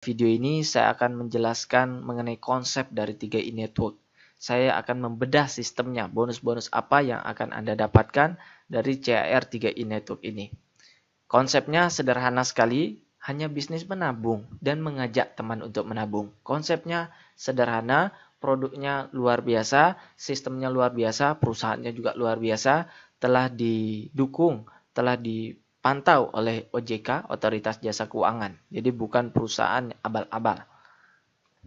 Video ini saya akan menjelaskan mengenai konsep dari 3i Network. Saya akan membedah sistemnya, bonus-bonus apa yang akan Anda dapatkan dari CAR 3i Network ini. Konsepnya sederhana sekali, hanya bisnis menabung dan mengajak teman untuk menabung. Konsepnya sederhana, produknya luar biasa, sistemnya luar biasa, perusahaannya juga luar biasa, telah didukung, telah dipantau oleh OJK, Otoritas Jasa Keuangan. Jadi bukan perusahaan abal-abal.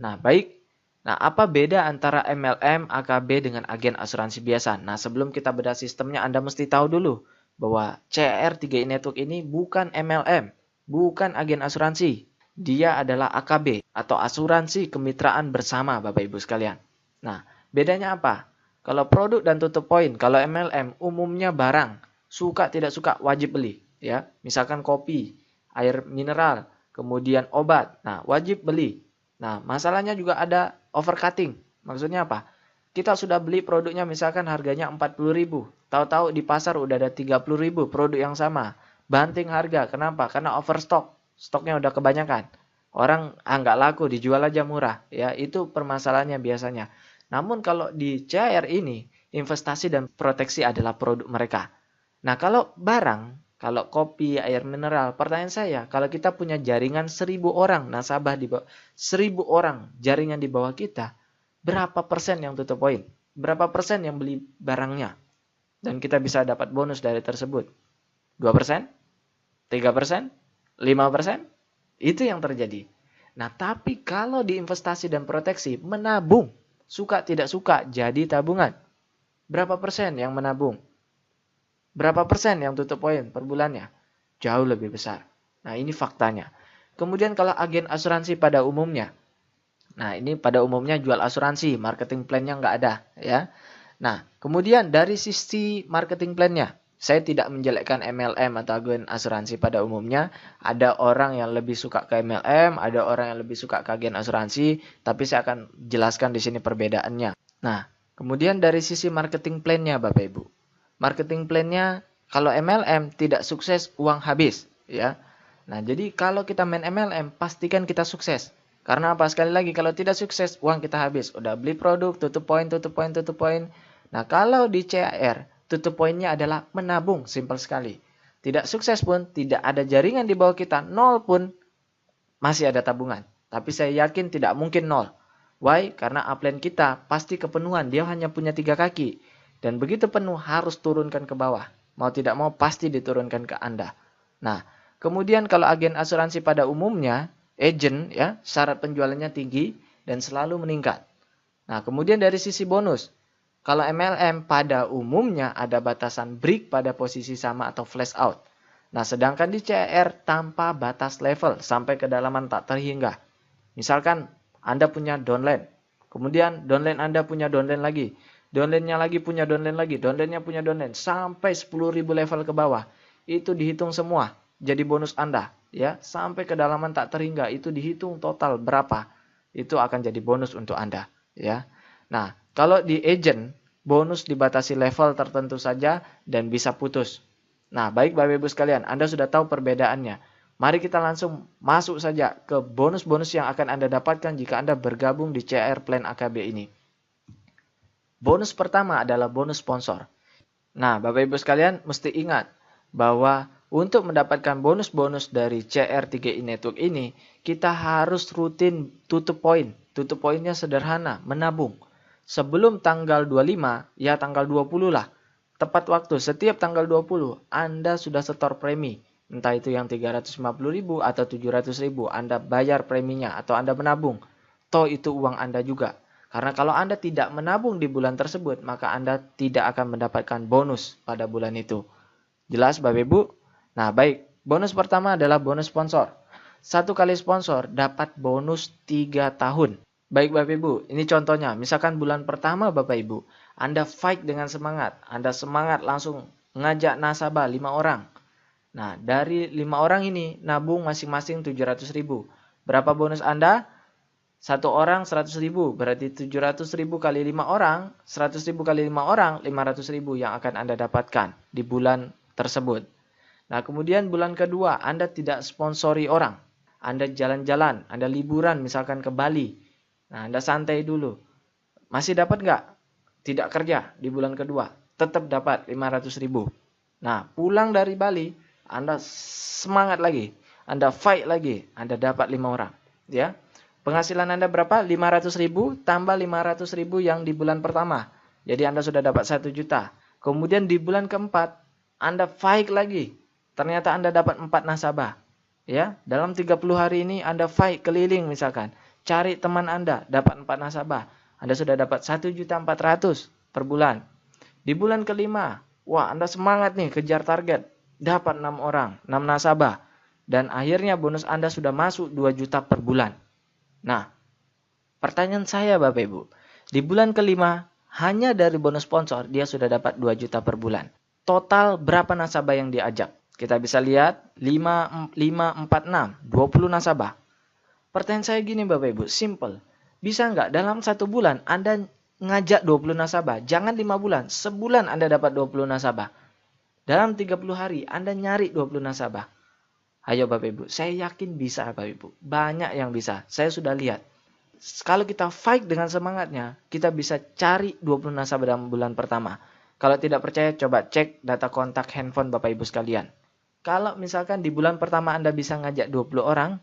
Nah, baik. Nah, apa beda antara MLM, AKB dengan agen asuransi biasa? Nah, sebelum kita bedah sistemnya, Anda mesti tahu dulu bahwa CR 3i Network ini bukan MLM, bukan agen asuransi. Dia adalah AKB atau asuransi kemitraan bersama, Bapak Ibu sekalian. Nah, bedanya apa? Kalau produk dan tutup poin, kalau MLM umumnya barang, suka tidak suka wajib beli, ya. Misalkan kopi, air mineral, kemudian obat. Nah, wajib beli. Nah, masalahnya juga ada overcutting. Maksudnya apa? Kita sudah beli produknya misalkan harganya 40.000. Tahu-tahu di pasar udah ada 30.000 produk yang sama. Banting harga. Kenapa? Karena overstock. Stoknya udah kebanyakan. Orang nggak laku, dijual aja murah. Ya, itu permasalahannya biasanya. Namun kalau di CR ini, investasi dan proteksi adalah produk mereka. Nah, kalau barang, kalau kopi, air mineral, pertanyaan saya, kalau kita punya jaringan 1.000 orang nasabah di bawah, 1.000 orang jaringan di bawah kita, berapa persen yang tutup poin? Berapa persen yang beli barangnya? Dan kita bisa dapat bonus dari tersebut. 2%? 3%? 5%? Itu yang terjadi. Nah, tapi kalau di investasi dan proteksi, menabung, suka tidak suka, jadi tabungan. Berapa persen yang menabung? Berapa persen yang tutup poin per bulannya? Jauh lebih besar. Nah, ini faktanya. Kemudian kalau agen asuransi pada umumnya. Nah, ini pada umumnya jual asuransi, marketing plan-nya nggak ada. Ya. Nah, kemudian dari sisi marketing plan-nya. Saya tidak menjelekkan MLM atau agen asuransi pada umumnya. Ada orang yang lebih suka ke MLM, ada orang yang lebih suka ke agen asuransi. Tapi saya akan jelaskan di sini perbedaannya. Nah, kemudian dari sisi marketing plan-nya Bapak Ibu. Marketing plan-nya kalau MLM tidak sukses uang habis, ya. Nah, jadi kalau kita main MLM pastikan kita sukses. Karena apa? Sekali lagi kalau tidak sukses uang kita habis. Udah beli produk, tutup poin, tutup poin, tutup poin. Nah, kalau di CAR tutup poinnya adalah menabung, simpel sekali. Tidak sukses pun, tidak ada jaringan di bawah kita, nol pun masih ada tabungan. Tapi saya yakin tidak mungkin nol. Why? Karena upline kita pasti kepenuhan. Dia hanya punya 3 kaki. Dan begitu penuh harus turunkan ke bawah. Mau tidak mau pasti diturunkan ke Anda. Nah, kemudian kalau agen asuransi pada umumnya, agent ya, syarat penjualannya tinggi dan selalu meningkat. Nah, kemudian dari sisi bonus. Kalau MLM pada umumnya ada batasan break pada posisi sama atau flash out. Nah, sedangkan di CR tanpa batas level sampai kedalaman tak terhingga. Misalkan Anda punya downline, kemudian downline Anda punya downline lagi, downline-nya lagi punya downline lagi, downline-nya punya downline, sampai 10.000 level ke bawah. Itu dihitung semua, jadi bonus Anda. Ya, sampai kedalaman tak terhingga, itu dihitung total berapa. Itu akan jadi bonus untuk Anda. Ya. Nah, kalau di agent, bonus dibatasi level tertentu saja dan bisa putus. Nah, baik Bapak Ibu sekalian, Anda sudah tahu perbedaannya. Mari kita langsung masuk saja ke bonus-bonus yang akan Anda dapatkan jika Anda bergabung di CR Plan AKB ini. Bonus pertama adalah bonus sponsor. Nah, Bapak Ibu sekalian mesti ingat bahwa untuk mendapatkan bonus-bonus dari CR3i Network ini, kita harus rutin tutup poin. Tutup poinnya sederhana, menabung. Sebelum tanggal 25, ya tanggal 20 lah. Tepat waktu, setiap tanggal 20, Anda sudah setor premi. Entah itu yang 350.000 atau 700.000, Anda bayar preminya atau Anda menabung. Toh itu uang Anda juga. Karena kalau Anda tidak menabung di bulan tersebut, maka Anda tidak akan mendapatkan bonus pada bulan itu. Jelas Bapak Ibu? Nah baik, bonus pertama adalah bonus sponsor. 1 kali sponsor dapat bonus 3 tahun. Baik Bapak Ibu, ini contohnya. Misalkan bulan pertama Bapak Ibu, Anda fight dengan semangat. Anda semangat langsung ngajak nasabah 5 orang. Nah dari 5 orang ini nabung masing-masing 700.000. Berapa bonus Anda? 1 orang 100.000, berarti 700.000 kali 5 orang, 100.000 kali 5 orang, 500.000 yang akan Anda dapatkan di bulan tersebut. Nah, kemudian bulan kedua, Anda tidak sponsori orang. Anda jalan-jalan, Anda liburan misalkan ke Bali. Nah, Anda santai dulu. Masih dapat nggak? Tidak kerja di bulan kedua, tetap dapat 500.000. Nah, pulang dari Bali, Anda semangat lagi, Anda fight lagi, Anda dapat 5 orang. Ya, penghasilan Anda berapa? 500.000 tambah 500.000 yang di bulan pertama. Jadi Anda sudah dapat 1 juta. Kemudian di bulan keempat, Anda fight lagi. Ternyata Anda dapat 4 nasabah. Ya, dalam 30 hari ini Anda fight keliling misalkan. Cari teman Anda, dapat 4 nasabah. Anda sudah dapat 1.400.000 per bulan. Di bulan kelima, wah Anda semangat nih kejar target. Dapat 6 orang, 6 nasabah. Dan akhirnya bonus Anda sudah masuk 2 juta per bulan. Nah, pertanyaan saya Bapak Ibu. Di bulan kelima, hanya dari bonus sponsor, dia sudah dapat 2 juta per bulan. Total berapa nasabah yang diajak? Kita bisa lihat 5, 4, 6, 20 nasabah. Pertanyaan saya gini Bapak Ibu, simple. Bisa nggak dalam 1 bulan Anda ngajak 20 nasabah? Jangan 5 bulan, sebulan Anda dapat 20 nasabah. Dalam 30 hari Anda nyari 20 nasabah. Ayo Bapak Ibu, saya yakin bisa Bapak Ibu. Banyak yang bisa, saya sudah lihat. Kalau kita fight dengan semangatnya, kita bisa cari 20 nasabah dalam bulan pertama. Kalau tidak percaya, coba cek data kontak handphone Bapak Ibu sekalian. Kalau misalkan di bulan pertama Anda bisa ngajak 20 orang,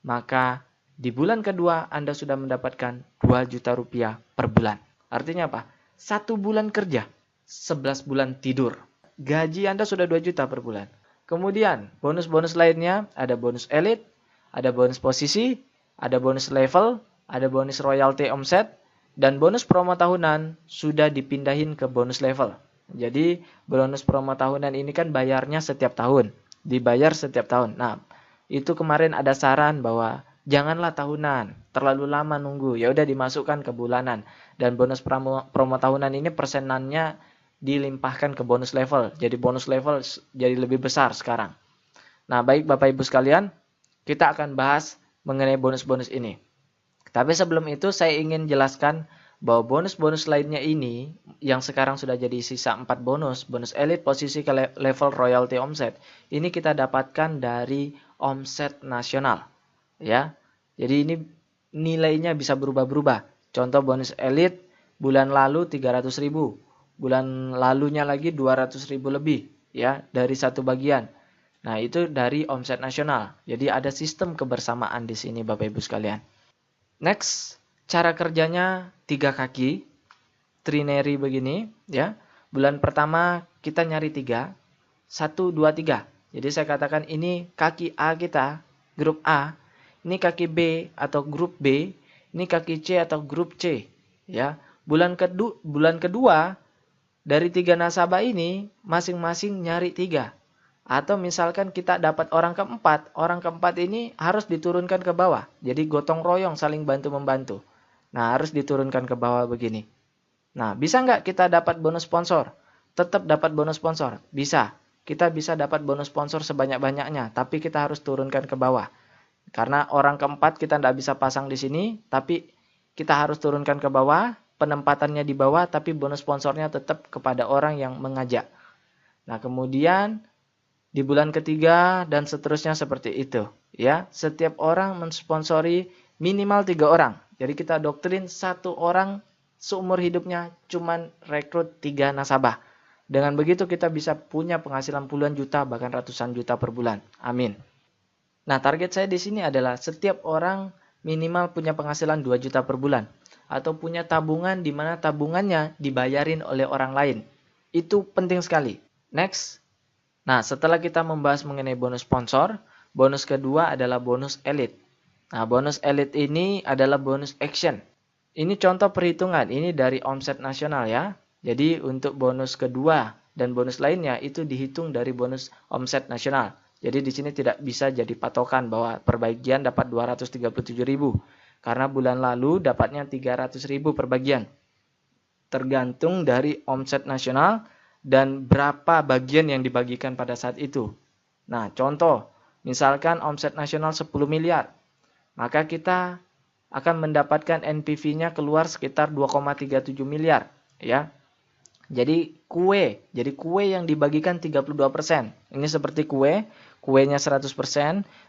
maka di bulan kedua Anda sudah mendapatkan 2 juta rupiah per bulan. Artinya apa? 1 bulan kerja, 11 bulan tidur. Gaji Anda sudah 2 juta per bulan. Kemudian bonus-bonus lainnya ada bonus elite, ada bonus posisi, ada bonus level, ada bonus royalty omset, dan bonus promo tahunan sudah dipindahin ke bonus level. Jadi bonus promo tahunan ini kan bayarnya setiap tahun, dibayar setiap tahun. Nah, itu kemarin ada saran bahwa janganlah tahunan, terlalu lama nunggu. Ya udah dimasukkan ke bulanan. Dan bonus promo tahunan ini persenannya dilimpahkan ke bonus level. Jadi bonus level jadi lebih besar sekarang. Nah, baik Bapak Ibu sekalian, kita akan bahas mengenai bonus-bonus ini. Tapi sebelum itu saya ingin jelaskan bahwa bonus-bonus lainnya ini yang sekarang sudah jadi sisa 4 bonus, bonus elite, posisi ke level royalty omset, ini kita dapatkan dari omset nasional. Ya. Jadi ini nilainya bisa berubah-berubah. Contoh bonus elite bulan lalu 300.000, bulan lalunya lagi 200.000 lebih ya dari satu bagian. Nah, itu dari omset nasional. Jadi ada sistem kebersamaan di sini Bapak Ibu sekalian. Next, cara kerjanya 3 kaki, trinary begini ya. Bulan pertama kita nyari 3, 1, 2, 3. Jadi saya katakan ini kaki A kita, grup A, ini kaki B atau grup B, ini kaki C atau grup C ya. Bulan kedua dari 3 nasabah ini masing-masing nyari 3. Atau misalkan kita dapat orang keempat ini harus diturunkan ke bawah. Jadi gotong royong saling bantu-membantu. Nah, harus diturunkan ke bawah begini. Nah, bisa nggak kita dapat bonus sponsor? Tetap dapat bonus sponsor. Bisa. Kita bisa dapat bonus sponsor sebanyak-banyaknya. Tapi kita harus turunkan ke bawah. Karena orang keempat kita nggak bisa pasang di sini. Tapi kita harus turunkan ke bawah. Penempatannya di bawah. Tapi bonus sponsornya tetap kepada orang yang mengajak. Nah, kemudian di bulan ketiga dan seterusnya seperti itu. Ya, setiap orang mensponsori minimal 3 orang. Jadi kita doktrin 1 orang seumur hidupnya cuman rekrut 3 nasabah. Dengan begitu kita bisa punya penghasilan puluhan juta bahkan ratusan juta per bulan. Amin. Nah, target saya di sini adalah setiap orang minimal punya penghasilan 2 juta per bulan atau punya tabungan di mana tabungannya dibayarin oleh orang lain. Itu penting sekali. Next. Nah, setelah kita membahas mengenai bonus sponsor, bonus kedua adalah bonus elite. Nah, bonus elite ini adalah bonus action. Ini contoh perhitungan, ini dari omset nasional ya. Jadi untuk bonus kedua dan bonus lainnya itu dihitung dari bonus omset nasional. Jadi di sini tidak bisa jadi patokan bahwa per bagian dapat 237.000. Karena bulan lalu dapatnya 300.000 per bagian. Tergantung dari omset nasional dan berapa bagian yang dibagikan pada saat itu. Nah, contoh, misalkan omset nasional 10 miliar, maka kita akan mendapatkan NPV-nya keluar sekitar 2,37 miliar, ya. Jadi kue yang dibagikan 32%. Ini seperti kuenya 100%,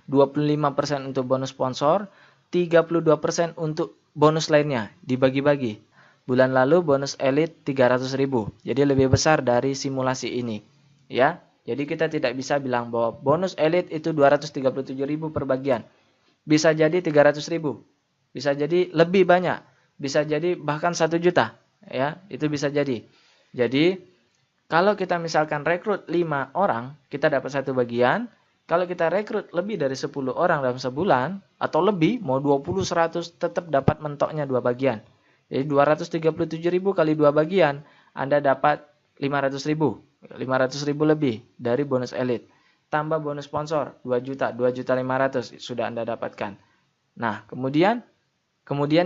25% untuk bonus sponsor, 32% untuk bonus lainnya dibagi-bagi. Bulan lalu bonus elit 300.000. Jadi lebih besar dari simulasi ini. Ya. Jadi kita tidak bisa bilang bahwa bonus elit itu 237.000 per bagian. Bisa jadi 300.000. Bisa jadi lebih banyak. Bisa jadi bahkan 1 juta. Ya, itu bisa jadi. Jadi, kalau kita misalkan rekrut 5 orang, kita dapat 1 bagian. Kalau kita rekrut lebih dari 10 orang dalam sebulan, atau lebih, mau 20, 100, tetap dapat mentoknya 2 bagian. Jadi 237.000 kali 2 bagian, Anda dapat 500.000. 500.000 lebih dari bonus elit. Tambah bonus sponsor, 2 juta, 2.500.000 sudah Anda dapatkan. Nah, kemudian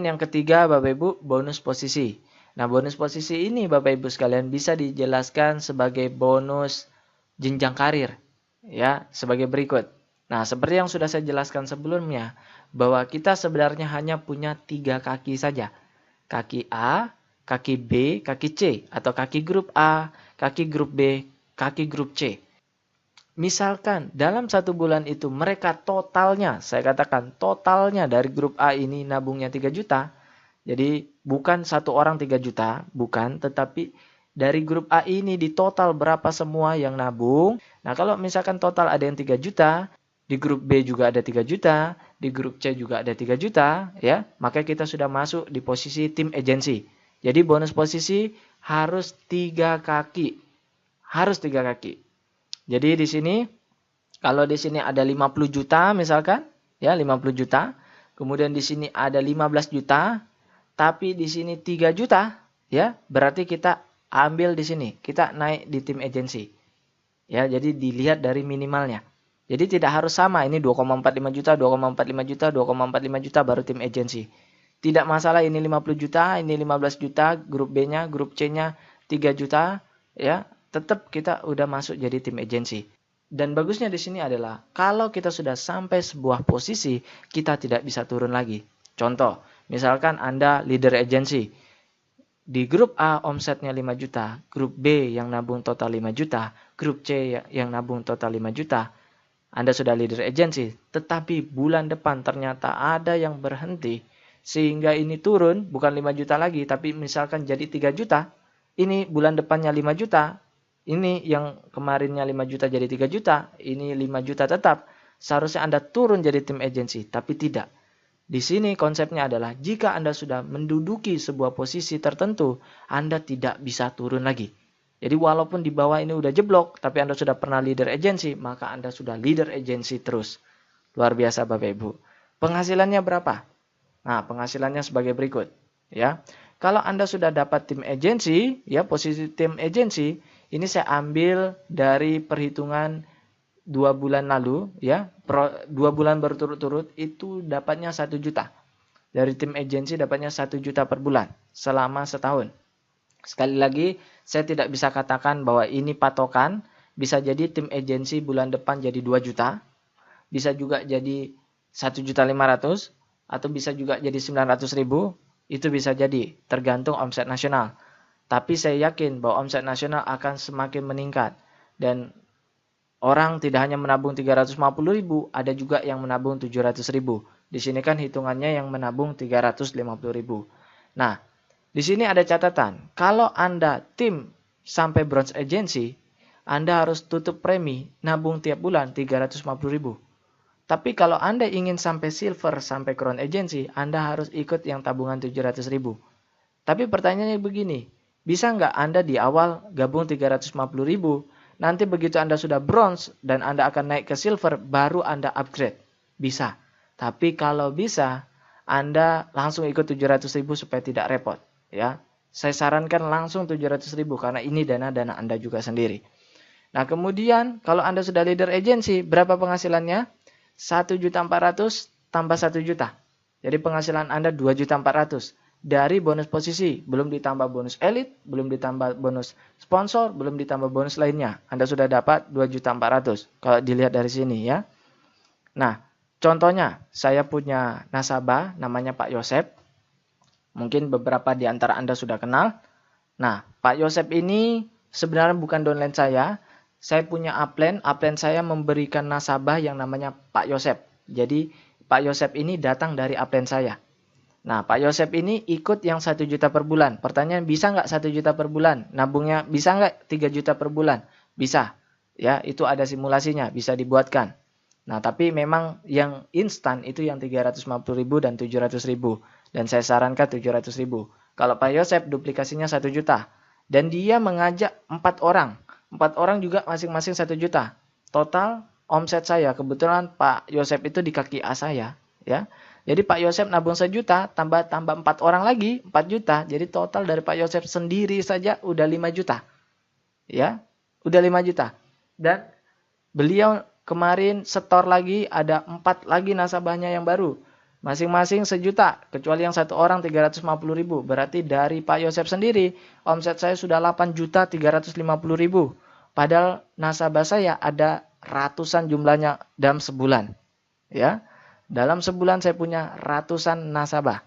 yang ketiga Bapak Ibu, bonus posisi. Nah, bonus posisi ini Bapak Ibu sekalian bisa dijelaskan sebagai bonus jenjang karir. Ya, sebagai berikut. Nah, seperti yang sudah saya jelaskan sebelumnya, bahwa kita sebenarnya hanya punya 3 kaki saja. Kaki A, kaki B, kaki C. Atau kaki grup A, kaki grup B, kaki grup C. Misalkan dalam 1 bulan itu mereka totalnya, saya katakan totalnya dari grup A ini nabungnya 3 juta. Jadi bukan 1 orang 3 juta, bukan, tetapi dari grup A ini di total berapa semua yang nabung. Nah, kalau misalkan total ada yang 3 juta, di grup B juga ada 3 juta, di grup C juga ada 3 juta, ya, maka kita sudah masuk di posisi tim agensi. Jadi bonus posisi harus 3 kaki. Harus 3 kaki. Jadi di sini, kalau di sini ada 50 juta misalkan, ya 50 juta, kemudian di sini ada 15 juta, tapi di sini 3 juta, ya, berarti kita ambil di sini. Kita naik di tim agensi. Ya, jadi dilihat dari minimalnya. Jadi tidak harus sama, ini 2,45 juta, 2,45 juta, 2,45 juta baru tim agensi. Tidak masalah ini 50 juta, ini 15 juta, grup B-nya, grup C-nya 3 juta, ya, tetap kita udah masuk jadi tim agensi. Dan bagusnya di sini adalah kalau kita sudah sampai sebuah posisi, kita tidak bisa turun lagi. Contoh, misalkan Anda leader agency. Di grup A omsetnya 5 juta, grup B yang nabung total 5 juta, grup C yang nabung total 5 juta. Anda sudah leader agency, tetapi bulan depan ternyata ada yang berhenti, sehingga ini turun, bukan 5 juta lagi, tapi misalkan jadi 3 juta, ini bulan depannya 5 juta, ini yang kemarinnya 5 juta jadi 3 juta, ini 5 juta tetap, seharusnya Anda turun jadi tim agency, tapi tidak. Di sini konsepnya adalah jika Anda sudah menduduki sebuah posisi tertentu, Anda tidak bisa turun lagi. Jadi walaupun di bawah ini udah jeblok, tapi Anda sudah pernah leader agency, maka Anda sudah leader agency terus. Luar biasa Bapak Ibu. Penghasilannya berapa? Nah, penghasilannya sebagai berikut. Ya, kalau Anda sudah dapat tim agency, ya posisi tim agency, ini saya ambil dari perhitungan 2 bulan lalu, ya, 2 bulan berturut-turut itu dapatnya 1 juta. Dari tim agensi dapatnya 1 juta per bulan selama setahun. Sekali lagi, saya tidak bisa katakan bahwa ini patokan. Bisa jadi tim agensi bulan depan jadi 2 juta. Bisa juga jadi 1.500.000 atau bisa juga jadi 900.000. Itu bisa jadi, tergantung omset nasional. Tapi saya yakin bahwa omset nasional akan semakin meningkat. Dan orang tidak hanya menabung 350.000, ada juga yang menabung 700.000. Di sini kan hitungannya yang menabung 350.000. Nah, di sini ada catatan. Kalau Anda tim sampai bronze agency, Anda harus tutup premi nabung tiap bulan 350.000. Tapi kalau Anda ingin sampai silver sampai crown agency, Anda harus ikut yang tabungan 700.000. Tapi pertanyaannya begini, bisa nggak Anda di awal gabung 350.000? Nanti begitu Anda sudah bronze dan Anda akan naik ke silver, baru Anda upgrade. Bisa. Tapi kalau bisa, Anda langsung ikut 700.000 supaya tidak repot. Ya, saya sarankan langsung 700.000 karena ini dana-dana Anda juga sendiri. Nah, kemudian kalau Anda sudah leader agency, berapa penghasilannya? 1.400.000 tambah 1 juta. Jadi penghasilan Anda 2.400.000. Dari bonus posisi, belum ditambah bonus elit, belum ditambah bonus sponsor, belum ditambah bonus lainnya. Anda sudah dapat 2.400.000 kalau dilihat dari sini ya. Nah, contohnya saya punya nasabah namanya Pak Yosep. Mungkin beberapa di antara Anda sudah kenal. Nah, Pak Yosep ini sebenarnya bukan downline saya. Saya punya upline. Upline saya memberikan nasabah yang namanya Pak Yosep. Jadi, Pak Yosep ini datang dari upline saya. Nah, Pak Yosep ini ikut yang 1 juta per bulan. Pertanyaan, bisa nggak 1 juta per bulan? Nabungnya bisa nggak 3 juta per bulan? Bisa. Ya, itu ada simulasinya, bisa dibuatkan. Nah, tapi memang yang instan itu yang 350.000 dan 700.000. Dan saya sarankan 700.000. Kalau Pak Yosep duplikasinya 1 juta. Dan dia mengajak 4 orang. 4 orang juga masing-masing 1 juta. Total omset saya, kebetulan Pak Yosep itu di kaki A saya. Ya. Jadi Pak Yosep nabung 1 juta, tambah 4 orang lagi, 4 juta. Jadi total dari Pak Yosep sendiri saja udah 5 juta. Ya, udah 5 juta. Dan beliau kemarin setor lagi, ada 4 lagi nasabahnya yang baru. Masing-masing 1 juta, kecuali yang 1 orang 350.000. Berarti dari Pak Yosep sendiri, omset saya sudah 8.350.000. Padahal nasabah saya ada ratusan jumlahnya dalam sebulan. Ya, dalam sebulan saya punya ratusan nasabah.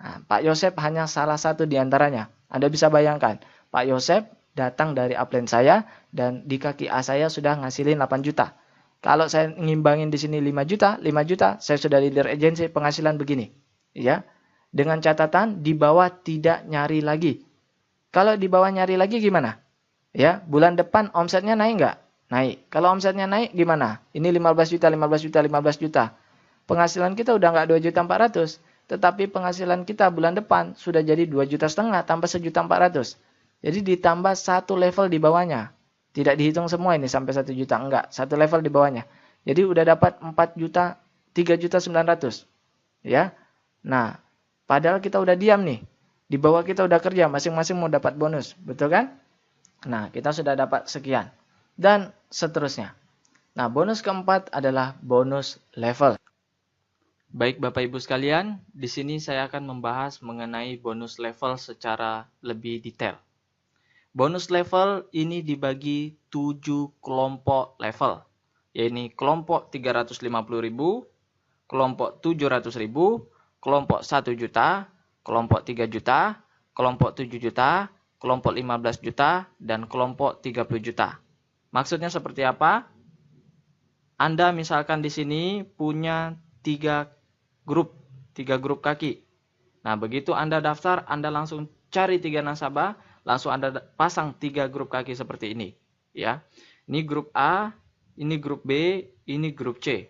Nah, Pak Yosep hanya salah satu di antaranya. Anda bisa bayangkan, Pak Yosep datang dari upline saya dan di kaki A saya sudah ngasilin 8 juta. Kalau saya ngimbangin di sini 5 juta, 5 juta, saya sudah leader agency penghasilan begini. Ya. Dengan catatan di bawah tidak nyari lagi. Kalau di bawah nyari lagi gimana? Ya, bulan depan omsetnya naik nggak? Naik. Kalau omsetnya naik gimana? Ini 15 juta, 15 juta, 15 juta. Penghasilan kita udah nggak 2.400.000. Tetapi penghasilan kita bulan depan sudah jadi 2,5 juta tambah 1.400.000. Jadi ditambah satu level di bawahnya. Tidak dihitung semua ini sampai 1 juta. Enggak, satu level di bawahnya. Jadi udah dapat 4 juta, 3.900.000. Ya. Nah, padahal kita udah diam nih. Di bawah kita udah kerja, masing-masing mau dapat bonus. Betul kan? Nah, kita sudah dapat sekian. Dan seterusnya. Nah, bonus keempat adalah bonus level. Baik Bapak Ibu sekalian, di sini saya akan membahas mengenai bonus level secara lebih detail. Bonus level ini dibagi 7 kelompok level, yaitu kelompok 350.000, kelompok 700.000, kelompok 1 juta, kelompok 3 juta, kelompok 7 juta, kelompok 15 juta, dan kelompok 30 juta. Maksudnya seperti apa? Anda misalkan di sini punya 3 grup kaki. Nah, begitu Anda daftar, Anda langsung cari 3 nasabah, langsung Anda pasang 3 grup kaki seperti ini. Ya, ini grup A, ini grup B, ini grup C.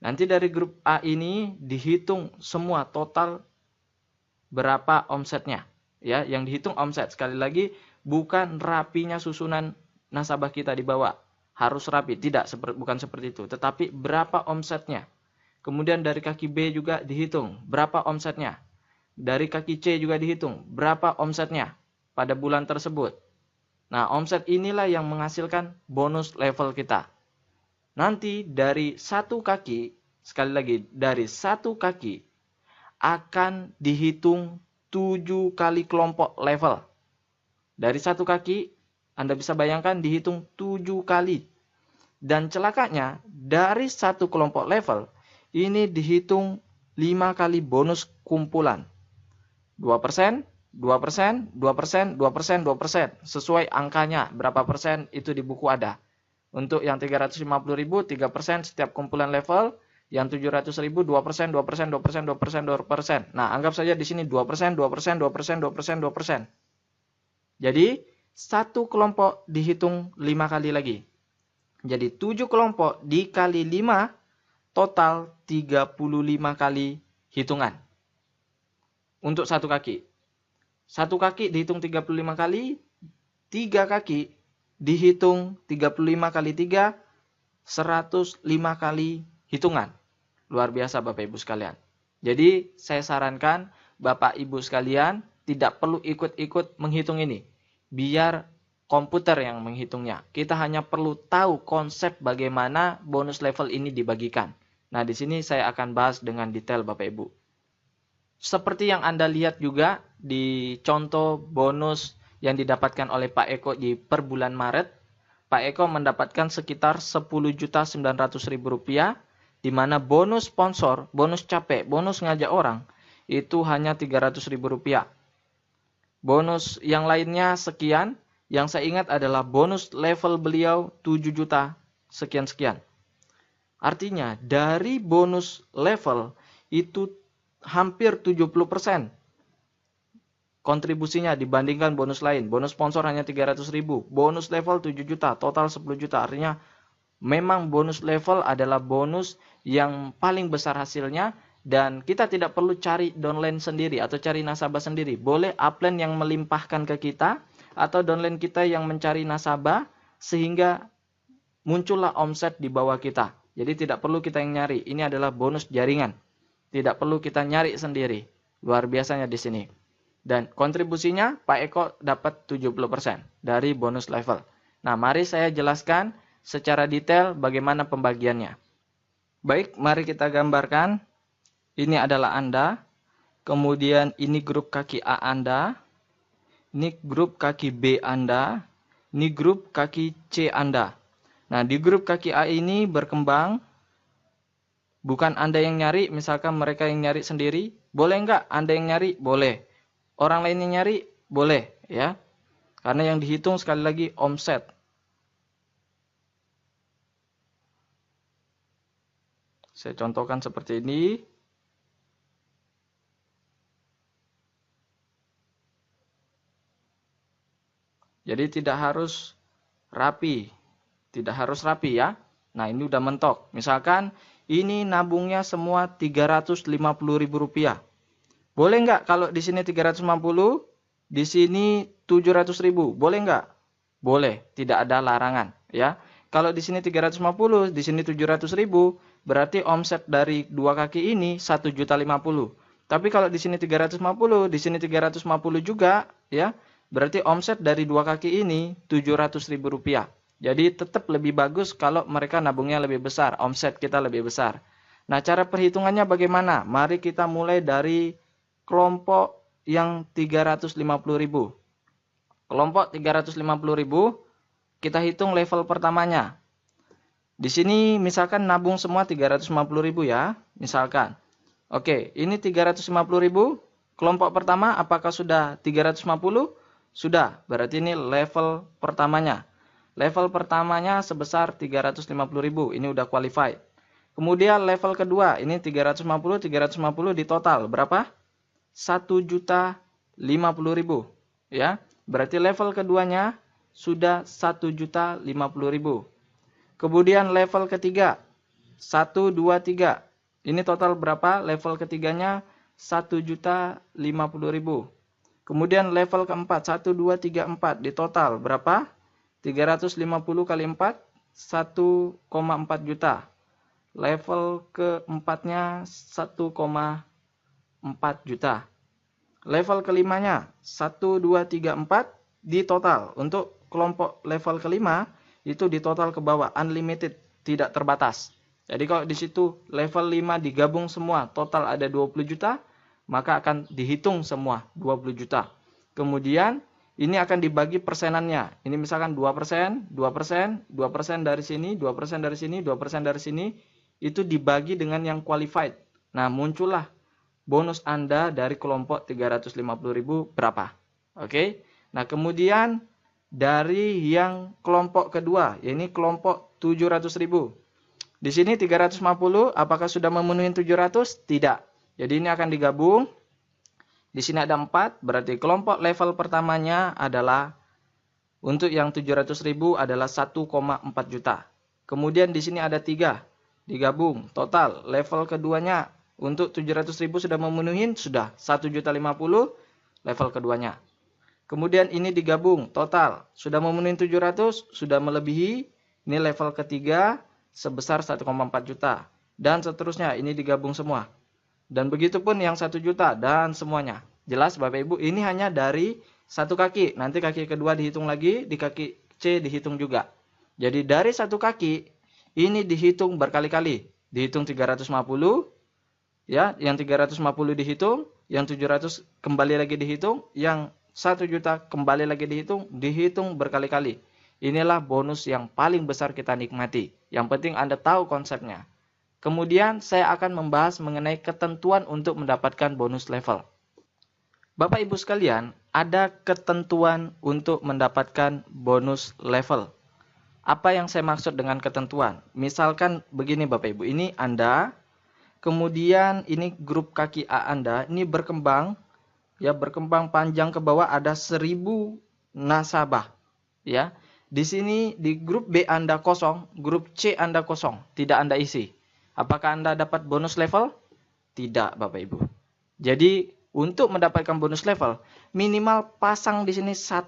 Nanti dari grup A ini dihitung semua total berapa omsetnya. Ya, yang dihitung omset. Sekali lagi, bukan rapinya susunan nasabah kita di bawah. Harus rapi, tidak, bukan seperti itu. Tetapi berapa omsetnya. Kemudian dari kaki B juga dihitung berapa omsetnya. Dari kaki C juga dihitung berapa omsetnya pada bulan tersebut. Nah, omset inilah yang menghasilkan bonus level kita. Nanti dari satu kaki, sekali lagi, dari satu kaki akan dihitung 7 kali kelompok level. Dari satu kaki, Anda bisa bayangkan dihitung 7 kali. Dan celakanya, dari satu kelompok level, ini dihitung 5 kali bonus kumpulan. 2%, 2%, 2%, 2%, 2%. Sesuai angkanya, berapa persen itu di buku ada. Untuk yang 350.000, 3% setiap kumpulan level. Yang 700.000, 2%, 2%, 2%, 2%, 2%. Nah, anggap saja di sini 2%, 2%, 2%, 2%, 2%. Jadi, satu kelompok dihitung 5 kali lagi. Jadi, 7 kelompok dikali 5, total 35 kali hitungan. Untuk satu kaki. Satu kaki dihitung 35 kali. 3 kaki dihitung 35 kali 3. 105 kali hitungan. Luar biasa Bapak Ibu sekalian. Jadi saya sarankan Bapak Ibu sekalian tidak perlu ikut-ikut menghitung ini. Biar komputer yang menghitungnya. Kita hanya perlu tahu konsep bagaimana bonus level ini dibagikan. Nah, di sini saya akan bahas dengan detail Bapak Ibu. Seperti yang Anda lihat juga di contoh bonus yang didapatkan oleh Pak Eko di per bulan Maret. Pak Eko mendapatkan sekitar 10.900.000 rupiah, di mana bonus sponsor, bonus capek, bonus ngajak orang, itu hanya 300.000 rupiah. bonus yang lainnya sekian. Yang saya ingat adalah bonus level beliau 7 juta sekian-sekian. Artinya dari bonus level itu hampir 70% kontribusinya dibandingkan bonus lain. Bonus sponsor hanya 300.000, bonus level 7 juta, total 10 juta. Artinya memang bonus level adalah bonus yang paling besar hasilnya. Dan kita tidak perlu cari downline sendiri atau cari nasabah sendiri. Boleh upline yang melimpahkan ke kita atau downline kita yang mencari nasabah sehingga muncullah omset di bawah kita. Jadi tidak perlu kita yang nyari. Ini adalah bonus jaringan. Tidak perlu kita nyari sendiri. Luar biasanya di sini. Dan kontribusinya Pak Eko dapat 70% dari bonus level. Nah, mari saya jelaskan secara detail bagaimana pembagiannya. Baik, mari kita gambarkan. Ini adalah Anda. Kemudian ini grup kaki A Anda. Ini grup kaki B Anda. Ini grup kaki C Anda. Nah, di grup kaki A ini berkembang. Bukan Anda yang nyari, misalkan mereka yang nyari sendiri. Boleh nggak Anda yang nyari? Boleh. Orang lain yang nyari? Boleh. Ya. Karena yang dihitung sekali lagi omset. Saya contohkan seperti ini. Jadi tidak harus rapi. Tidak harus rapi ya. Nah, ini udah mentok. Misalkan ini nabungnya semua Rp350.000. Boleh nggak kalau di sini 350, di sini 700.000? Boleh nggak? Boleh, tidak ada larangan ya. Kalau di sini 350, di sini 700.000, berarti omset dari dua kaki ini 1.050.000. Tapi kalau di sini 350, di sini 350 juga ya. Berarti omset dari dua kaki ini Rp700.000. Jadi tetap lebih bagus kalau mereka nabungnya lebih besar, omset kita lebih besar. Nah, cara perhitungannya bagaimana? Mari kita mulai dari kelompok yang 350.000. Kelompok 350.000, kita hitung level pertamanya. Di sini misalkan nabung semua 350.000 ya, misalkan. Oke, ini 350.000. Kelompok pertama apakah sudah 350? Sudah, berarti ini level pertamanya. Level pertamanya sebesar 350.000, ini udah qualified. Kemudian level kedua, ini 350 di total berapa? 1.050.000 ya. Berarti level keduanya sudah 1.050.000. Kemudian level ketiga 1, 2, 3. Ini total berapa? Level ketiganya 1.050.000. Kemudian level keempat 1, 2, 3, 4. Di total berapa? 350 kali 4 1,4 juta. Level keempatnya 1,4 juta. Level kelimanya 1, 2, 3, 4 di total. Untuk kelompok level kelima itu di total ke bawah, unlimited, tidak terbatas. Jadi kalau di situ level 5 digabung semua, total ada 20 juta, maka akan dihitung semua 20 juta. Kemudian ini akan dibagi persenannya. Ini misalkan 2%, 2%, 2% dari sini, 2% dari sini, 2% dari sini. Itu dibagi dengan yang qualified. Nah, muncullah bonus Anda dari kelompok 350.000 berapa. Oke. Nah, kemudian dari yang kelompok kedua, yaitu kelompok 700.000. Di sini 350, apakah sudah memenuhi 700? Tidak. Jadi ini akan digabung. Di sini ada 4, berarti kelompok level pertamanya adalah untuk yang 700.000 adalah 1,4 juta. Kemudian di sini ada 3, digabung. Total level keduanya untuk 700.000 sudah memenuhi, sudah 1.050.000 level keduanya. Kemudian ini digabung, total sudah memenuhi 700, sudah melebihi. Ini level ketiga sebesar 1,4 juta. Dan seterusnya, ini digabung semua. Dan begitu pun yang 1 juta dan semuanya. Jelas Bapak Ibu, ini hanya dari satu kaki. Nanti kaki kedua dihitung lagi, di kaki C dihitung juga. Jadi dari satu kaki, ini dihitung berkali-kali. Dihitung 350, ya, yang 350 dihitung, yang 700 kembali lagi dihitung, yang 1 juta kembali lagi dihitung berkali-kali. Inilah bonus yang paling besar kita nikmati. Yang penting Anda tahu konsepnya. Kemudian saya akan membahas mengenai ketentuan untuk mendapatkan bonus level. Bapak Ibu sekalian, ada ketentuan untuk mendapatkan bonus level. Apa yang saya maksud dengan ketentuan? Misalkan begini Bapak Ibu, ini Anda, kemudian ini grup kaki A Anda, ini berkembang, ya berkembang panjang ke bawah ada 1000 nasabah, ya. Di sini di grup B Anda kosong, grup C Anda kosong, tidak Anda isi. Apakah Anda dapat bonus level? Tidak, Bapak Ibu. Jadi untuk mendapatkan bonus level, minimal pasang di sini 1.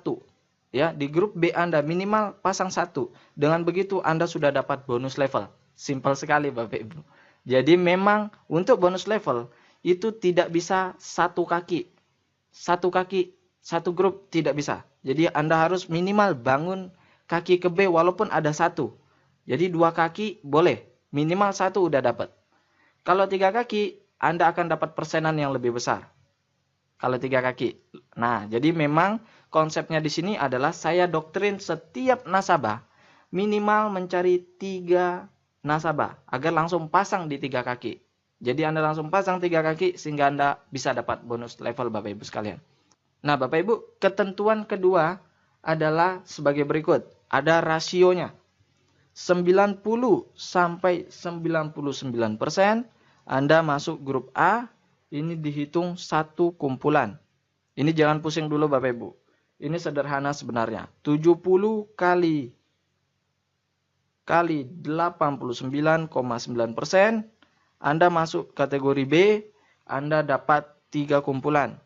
Ya, di grup B Anda minimal pasang 1. Dengan begitu Anda sudah dapat bonus level. Simpel sekali Bapak Ibu. Jadi memang untuk bonus level itu tidak bisa satu kaki. Satu kaki, satu grup tidak bisa. Jadi Anda harus minimal bangun kaki ke B walaupun ada 1. Jadi 2 kaki boleh. Minimal 1 udah dapat. Kalau 3 kaki, Anda akan dapat persenan yang lebih besar. Kalau 3 kaki. Nah, jadi memang konsepnya di sini adalah saya doktrin setiap nasabah minimal mencari 3 nasabah agar langsung pasang di 3 kaki. Jadi Anda langsung pasang 3 kaki sehingga Anda bisa dapat bonus level Bapak Ibu sekalian. Nah, Bapak Ibu, ketentuan kedua adalah sebagai berikut. Ada rasionya. 90 sampai 99% Anda masuk grup A, ini dihitung satu kumpulan. Ini jangan pusing dulu Bapak Ibu. Ini sederhana sebenarnya. 70 kali 89,9%, Anda masuk kategori B, Anda dapat 3 kumpulan.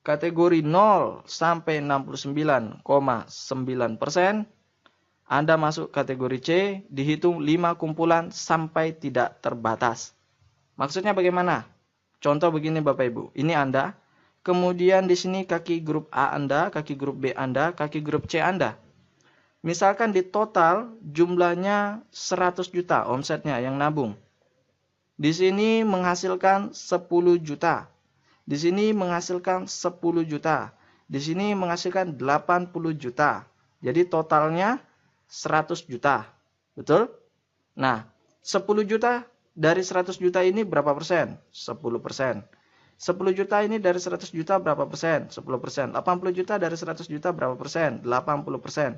Kategori 0 sampai 69,9%, Anda masuk kategori C, dihitung 5 kumpulan sampai tidak terbatas. Maksudnya bagaimana? Contoh begini Bapak Ibu, ini Anda, kemudian di sini kaki grup A Anda, kaki grup B Anda, kaki grup C Anda. Misalkan di total jumlahnya 100 juta omsetnya yang nabung. Di sini menghasilkan 10 juta. Di sini menghasilkan 10 juta. Di sini menghasilkan 80 juta. Jadi totalnya 100 juta. Betul? Nah, 10 juta dari 100 juta ini berapa persen? 10%. 10 juta ini dari 100 juta berapa persen? 10%. 80 juta dari 100 juta berapa persen? 80%.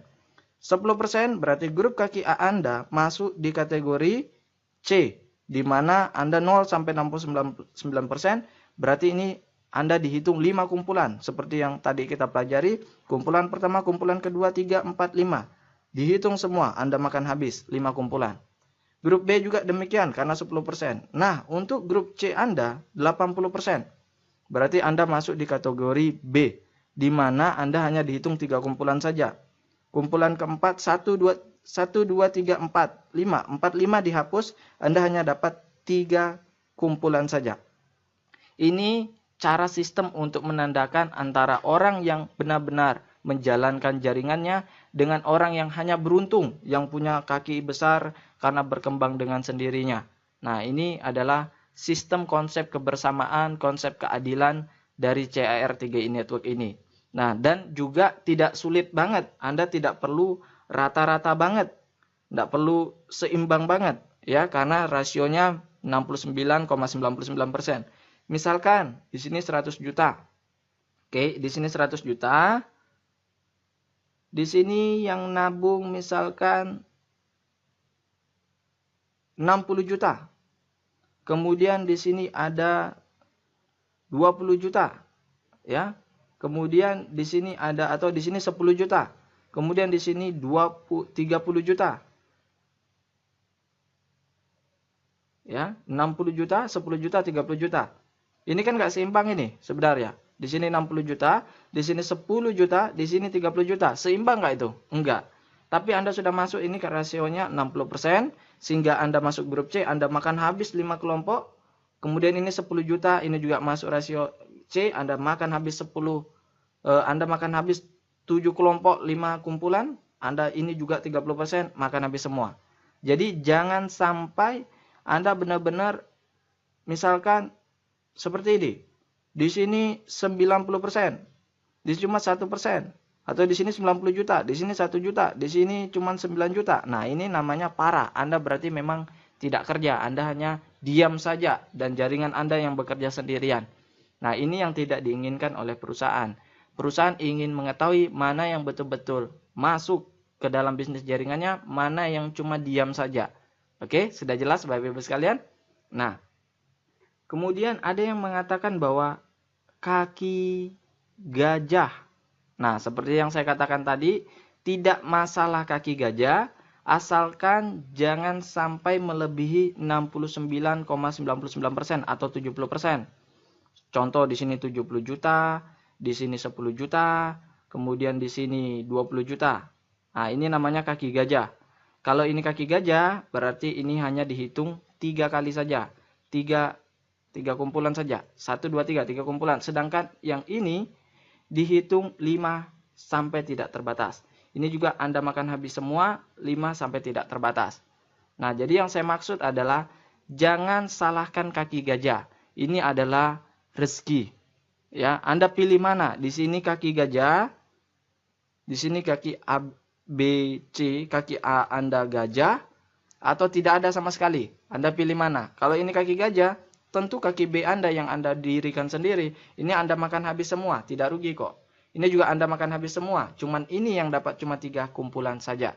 10% berarti grup kaki A Anda masuk di kategori C, di mana Anda 0 sampai 69%, berarti ini Anda dihitung 5 kumpulan. Seperti yang tadi kita pelajari, kumpulan pertama, kumpulan kedua, 3, 4, 5. Dihitung semua, Anda makan habis 5 kumpulan. Grup B juga demikian karena 10%. Nah, untuk grup C Anda 80%. Berarti Anda masuk di kategori B, di mana Anda hanya dihitung 3 kumpulan saja. Kumpulan keempat 1, 2, 3, 4, 5. 4, 5 dihapus, Anda hanya dapat 3 kumpulan saja. Ini cara sistem untuk menandakan antara orang yang benar-benar menjalankan jaringannya dengan orang yang hanya beruntung, yang punya kaki besar karena berkembang dengan sendirinya. Nah, ini adalah sistem konsep kebersamaan, konsep keadilan dari CAR3 Network ini. Nah, dan juga tidak sulit banget. Anda tidak perlu rata-rata banget. Tidak perlu seimbang banget. Ya, karena rasionya 69,99%. Misalkan, di sini 100 juta. Oke, di sini 100 juta. Di sini yang nabung misalkan 60 juta. Kemudian di sini ada 20 juta. Ya. Kemudian di sini ada atau di sini 10 juta. Kemudian di sini 30 juta. Ya, 60 juta, 10 juta, 30 juta. Ini kan nggak seimbang ini sebenarnya. Di sini 60 juta, di sini 10 juta, di sini 30 juta. Seimbang nggak itu? Enggak. Tapi Anda sudah masuk ini ke rasionya 60%, sehingga Anda masuk grup C, Anda makan habis 5 kelompok. Kemudian ini 10 juta, ini juga masuk rasio C, Anda makan habis 10, Anda makan habis 7 kelompok, 5 kumpulan, Anda ini juga 30%, makan habis semua. Jadi jangan sampai Anda benar-benar misalkan seperti ini. Di sini 90%, di sini cuma 1%, atau di sini 90 juta, di sini 1 juta, di sini cuma 9 juta. Nah, ini namanya parah. Anda berarti memang tidak kerja, Anda hanya diam saja dan jaringan Anda yang bekerja sendirian. Nah, ini yang tidak diinginkan oleh perusahaan. Perusahaan ingin mengetahui mana yang betul-betul masuk ke dalam bisnis jaringannya, mana yang cuma diam saja. Oke, sudah jelas Bapak Ibu sekalian? Nah, kemudian ada yang mengatakan bahwa kaki gajah. Nah, seperti yang saya katakan tadi, tidak masalah kaki gajah, asalkan jangan sampai melebihi 69,99% atau 70%. Contoh di sini 70 juta, di sini 10 juta, kemudian di sini 20 juta. Nah, ini namanya kaki gajah. Kalau ini kaki gajah, berarti ini hanya dihitung 3 kali saja. 3 kumpulan saja. 1, 2, 3, 3 kumpulan. Sedangkan yang ini dihitung 5 sampai tidak terbatas. Ini juga Anda makan habis semua 5 sampai tidak terbatas. Nah, jadi yang saya maksud adalah jangan salahkan kaki gajah. Ini adalah rezeki. Ya, Anda pilih mana? Di sini kaki gajah, di sini kaki A, B, C, kaki A Anda gajah, atau tidak ada sama sekali. Anda pilih mana? Kalau ini kaki gajah, tentu kaki B Anda yang Anda dirikan sendiri. Ini Anda makan habis semua, tidak rugi kok. Ini juga Anda makan habis semua, cuman ini yang dapat cuma 3 kumpulan saja.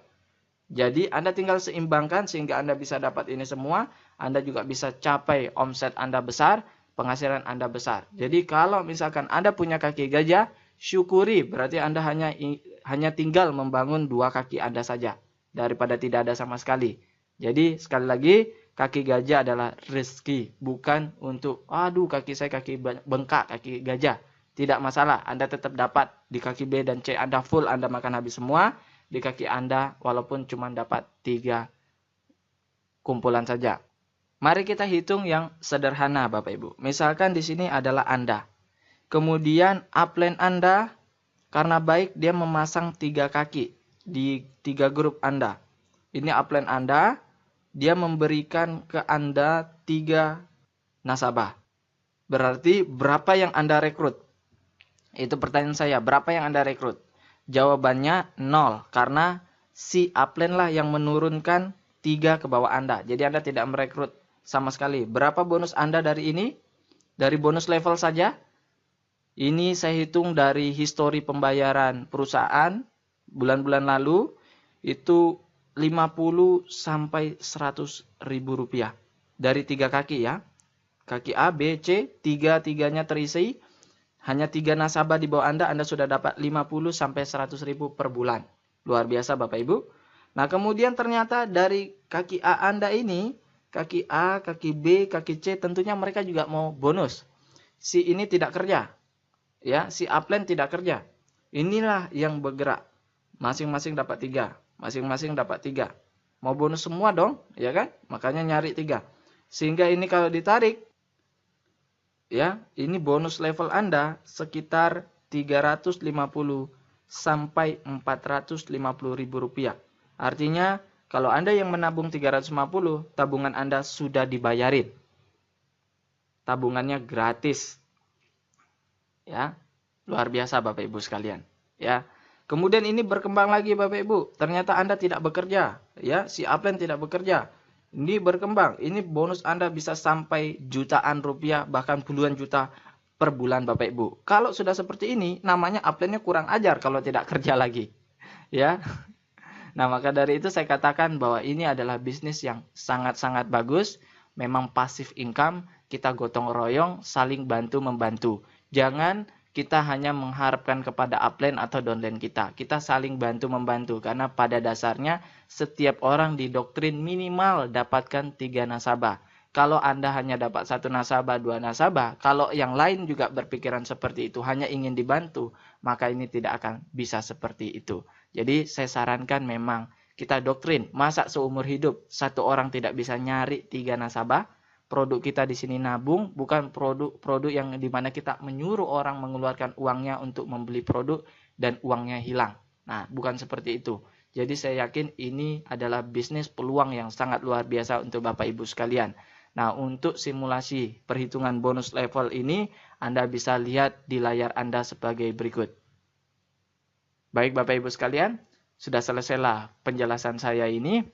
Jadi Anda tinggal seimbangkan sehingga Anda bisa dapat ini semua. Anda juga bisa capai omset Anda besar, penghasilan Anda besar. Jadi kalau misalkan Anda punya kaki gajah, syukuri, berarti Anda hanya tinggal membangun 2 kaki Anda saja daripada tidak ada sama sekali. Jadi sekali lagi, kaki gajah adalah rezeki, bukan untuk aduh kaki saya kaki bengkak, kaki gajah. Tidak masalah, Anda tetap dapat di kaki B dan C Anda full, Anda makan habis semua. Di kaki Anda walaupun cuma dapat 3 kumpulan saja. Mari kita hitung yang sederhana Bapak Ibu. Misalkan di sini adalah Anda. Kemudian upline Anda karena baik dia memasang 3 kaki di 3 grup Anda. Ini upline Anda, dia memberikan ke Anda 3 nasabah. Berarti berapa yang Anda rekrut? Itu pertanyaan saya, berapa yang Anda rekrut? Jawabannya 0, karena si upline lah yang menurunkan 3 ke bawah Anda. Jadi Anda tidak merekrut sama sekali. Berapa bonus Anda dari ini? Dari bonus level saja. Ini saya hitung dari histori pembayaran perusahaan bulan-bulan lalu. Itu 50 sampai 100 ribu rupiah. Dari 3 kaki ya. Kaki A, B, C, 3-3-nya terisi. Hanya 3 nasabah di bawah Anda sudah dapat 50 sampai 100 ribu per bulan. Luar biasa Bapak Ibu. Nah kemudian ternyata dari kaki A Anda ini, kaki A, kaki B, kaki C, tentunya mereka juga mau bonus. Si ini tidak kerja. Ya, si upline tidak kerja. Inilah yang bergerak. Masing-masing dapat 3. Masing-masing dapat 3. Mau bonus semua dong, ya kan? Makanya nyari 3. Sehingga ini kalau ditarik, ya, ini bonus level Anda sekitar 350 sampai 450 ribu rupiah. Artinya kalau Anda yang menabung 350, tabungan Anda sudah dibayarin. Tabungannya gratis. Ya, luar biasa Bapak Ibu sekalian. Ya, kemudian ini berkembang lagi Bapak Ibu. Ternyata Anda tidak bekerja. Ya, si upline tidak bekerja. Ini berkembang. Ini bonus Anda bisa sampai jutaan rupiah, bahkan puluhan juta per bulan Bapak Ibu. Kalau sudah seperti ini, namanya upline-nya kurang ajar kalau tidak kerja lagi. Ya. Nah, maka dari itu saya katakan bahwa ini adalah bisnis yang sangat-sangat bagus. Memang passive income, kita gotong royong, saling bantu-membantu. Jangan kita hanya mengharapkan kepada upline atau downline kita. Kita saling bantu-membantu karena pada dasarnya setiap orang didoktrin minimal dapatkan 3 nasabah. Kalau Anda hanya dapat 1 nasabah, 2 nasabah, kalau yang lain juga berpikiran seperti itu, hanya ingin dibantu, maka ini tidak akan bisa seperti itu. Jadi saya sarankan memang kita doktrin, masa seumur hidup 1 orang tidak bisa nyari 3 nasabah. Produk kita di sini nabung, bukan produk yang dimana kita menyuruh orang mengeluarkan uangnya untuk membeli produk dan uangnya hilang. Nah, bukan seperti itu. Jadi saya yakin ini adalah bisnis peluang yang sangat luar biasa untuk Bapak Ibu sekalian. Nah, untuk simulasi perhitungan bonus level ini, Anda bisa lihat di layar Anda sebagai berikut. Baik Bapak Ibu sekalian, sudah selesailah penjelasan saya ini.